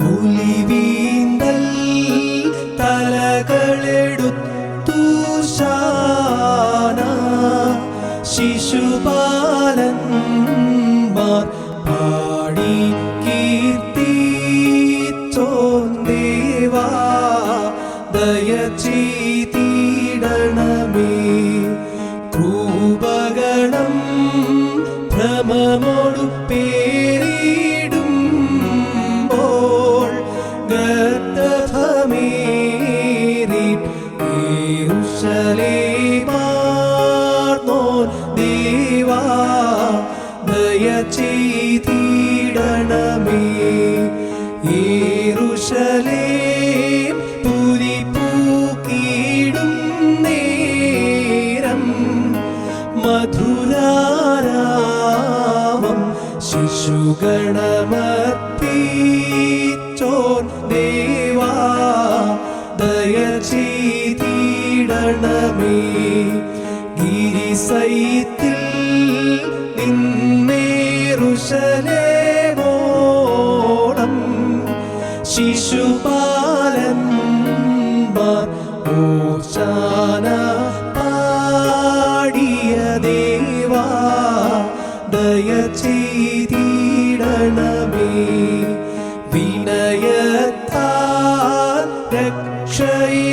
ഉലിവീന്തൽ തലകളെടുത്തു ശാന ശിശുപാലന്മാർ പാടി കീർത്തിച്ചോൻ ദേവാ ദയ ചെയ്തിടണമേ. ക്രൂപഗണം ഭ്രമമോടു പേരിടുമ്പോൾ ഗർദഭമേറി യെരൂശലേമാർന്നോൻ ദേവാ ദയ ചെയ്തിടണമേ. യെരൂശലേം പുലിപൂക്കിടും നേരം മധുരാരാമം ശിശുഗണമർപ്പിച്ചോൻ ദേവാ ദയ ചെയ്തിടണമേ. ഗിരിസൈത്തിൽ നിന്നേറുശലേമോളം ശിശുപാലന്മാർ ഓശാന പാടിയ ദേവാ ദയ ചെയ്തിടണമേ. വിനയത്താൽ രക്ഷയെ